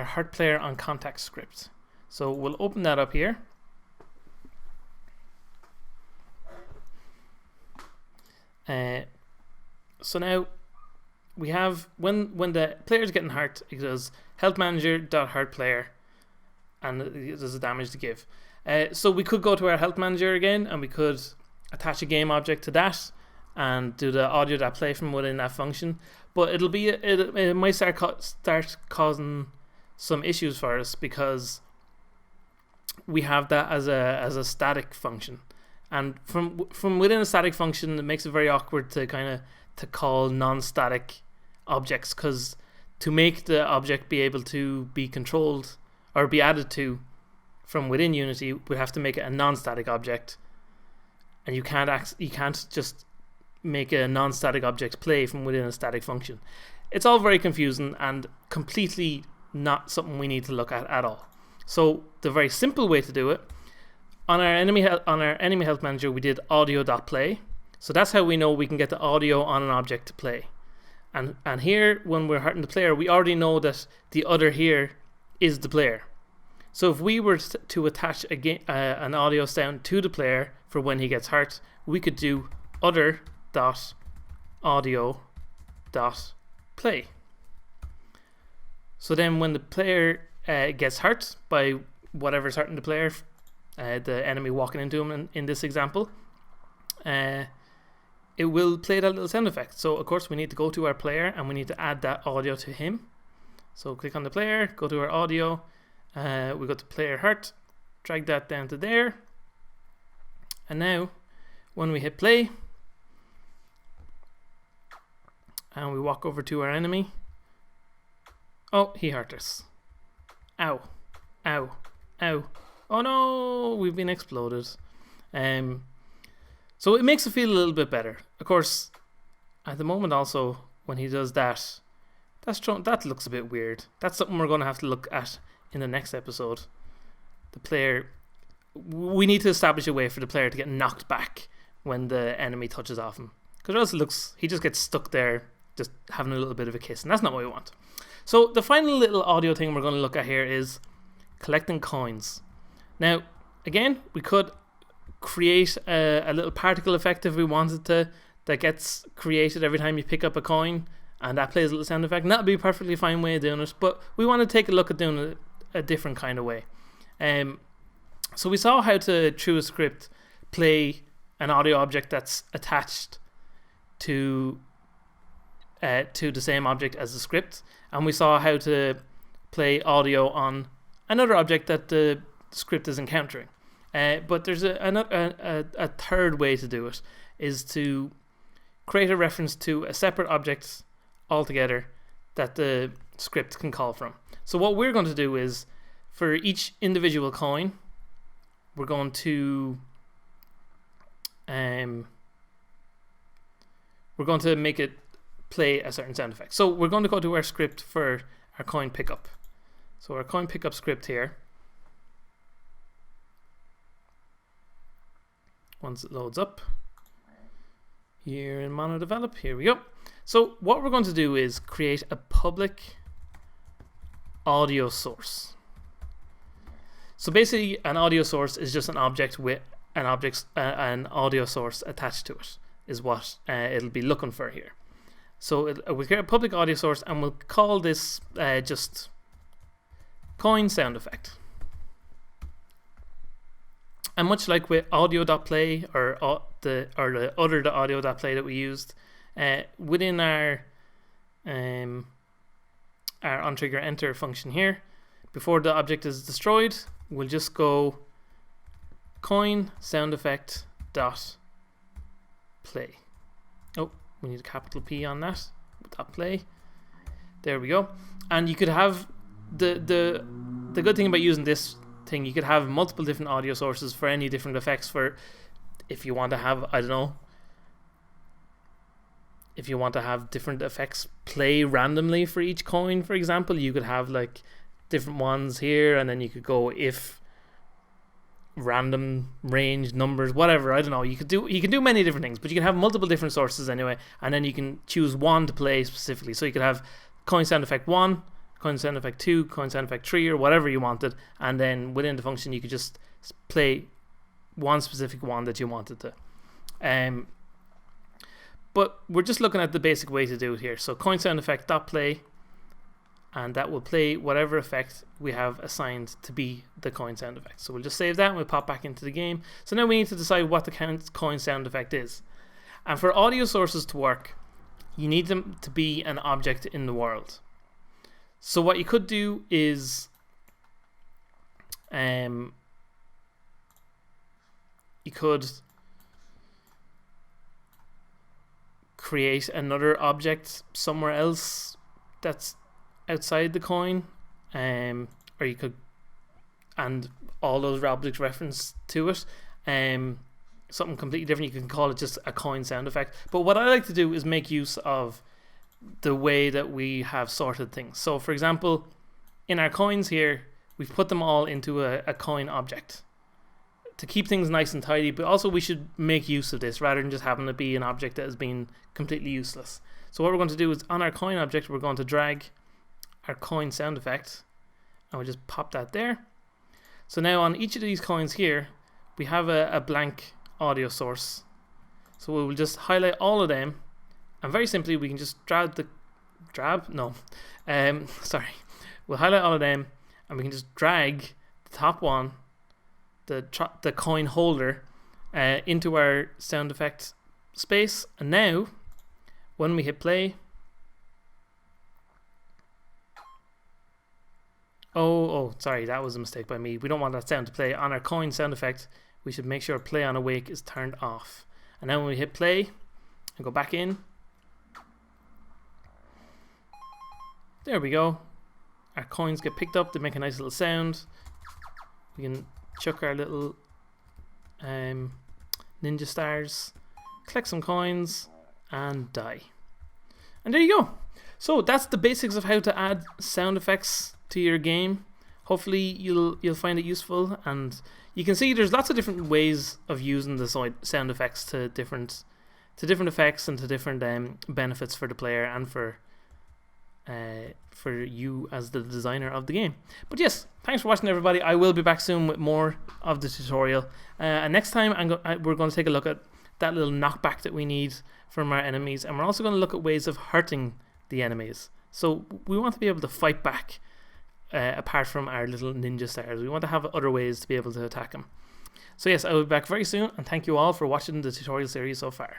heart player on contact script. So we'll open that up here. So now we have when the player's getting hurt, it goes health manager dot heart player, and there's a damage to give. So we could go to our health manager again, and we could attach a game object to that and do the audio.play from within that function. But it might start causing some issues for us because we have that as a static function, and from within a static function, it makes it very awkward to call non-static objects, because to make the object be able to be controlled or be added to from within Unity, we have to make it a non-static object, and you can't just make a non-static object play from within a static function. It's all very confusing and completely not something we need to look at all. So the very simple way to do it, on our enemy health manager, we did audio.play. So that's how we know we can get the audio on an object to play. And here, when we're hurting the player, we already know that the other here is the player. So if we were to attach an audio sound to the player for when he gets hurt, we could do other.audio.play. So then when the player gets hurt by whatever's hurting the player, the enemy walking into him in this example, it will play that little sound effect. So of course we need to go to our player and we need to add that audio to him. So click on the player, go to our audio, we go to player hurt, drag that down to there, and now when we hit play and we walk over to our enemy, oh, he hurt us. Ow, ow, ow. Oh no, we've been exploded. So it makes it feel a little bit better. Of course, at the moment also, when he does that, that looks a bit weird. That's something we're going to have to look at in the next episode. The player, we need to establish a way for the player to get knocked back when the enemy touches off him. Because else he just gets stuck there, just having a little bit of a kiss, and that's not what we want. So the final little audio thing we're going to look at here is collecting coins. Now, again, we could create a little particle effect if we wanted to, that gets created every time you pick up a coin, and that plays a little sound effect, and that would be a perfectly fine way of doing it, but we want to take a look at doing it a different kind of way. So we saw how to, through a script, play an audio object that's attached to the same object as the script, and we saw how to play audio on another object that the script is encountering. But there's a third way to do it, is to create a reference to a separate object altogether that the script can call from. So what we're going to do is, for each individual coin, we're going to make it play a certain sound effect. So we're going to go to our script for our coin pickup. So our coin pickup script here, once it loads up here in mono develop, here we go. So what we're going to do is create a public audio source. So basically, an audio source is just an object with an audio source attached to it, is what it'll be looking for here. So we'll create a public audio source, and we'll call this just coin sound effect. And much like with audio.play or the other audio.play that we used, within our onTrigger enter function here, before the object is destroyed, we'll just go coin sound effect dot play. Oh, we need a capital P on that. Dot play. There we go. And you could have the good thing about using this thing, you could have multiple different audio sources for any different effects. For if you want to have, I don't know, if you want to have different effects play randomly for each coin, for example, you could have like different ones here, and then you could go if random range numbers, whatever, I don't know, you can do many different things, but you can have multiple different sources anyway, and then you can choose one to play specifically. So you could have coin sound effect 1, coin sound effect 2, coin sound effect 3, or whatever you wanted, and then within the function you could just play one specific one that you wanted to. But we're just looking at the basic way to do it here. So coin sound effect dot play, and that will play whatever effect we have assigned to be the coin sound effect. So we'll just save that and we'll pop back into the game. So now we need to decide what the coin sound effect is. And for audio sources to work, you need them to be an object in the world. So what you could do is you could create another object somewhere else that's outside the coin, or you could, and all those objects reference to it, something completely different. You can call it just a coin sound effect. But what I like to do is make use of the way that we have sorted things. So for example, in our coins here, we've put them all into a coin object to keep things nice and tidy, but also we should make use of this rather than just having it be an object that has been completely useless. So what we're going to do is on our coin object, we're going to drag our coin sound effect and we'll just pop that there. So now on each of these coins here, we have a blank audio source. So we'll just highlight all of them, and very simply we can just we'll highlight all of them and we can just drag the top one, the coin holder, into our sound effect space. And now when we hit play, sorry, that was a mistake by me. We don't want that sound to play. On our coin sound effect, we should make sure play on awake is turned off. And then when we hit play and go back in, there we go. Our coins get picked up, they make a nice little sound. We can chuck our little ninja stars, collect some coins, and die. And there you go. So that's the basics of how to add sound effects to your game. Hopefully you'll find it useful, and you can see there's lots of different ways of using the sound effects to different effects and to different benefits for the player and for you as the designer of the game. But yes, thanks for watching, everybody. I will be back soon with more of the tutorial, and next time we're going to take a look at that little knockback that we need from our enemies, and we're also going to look at ways of hurting the enemies. So we want to be able to fight back apart from our little ninja stars. We want to have other ways to be able to attack them. So yes, I will be back very soon, and thank you all for watching the tutorial series so far.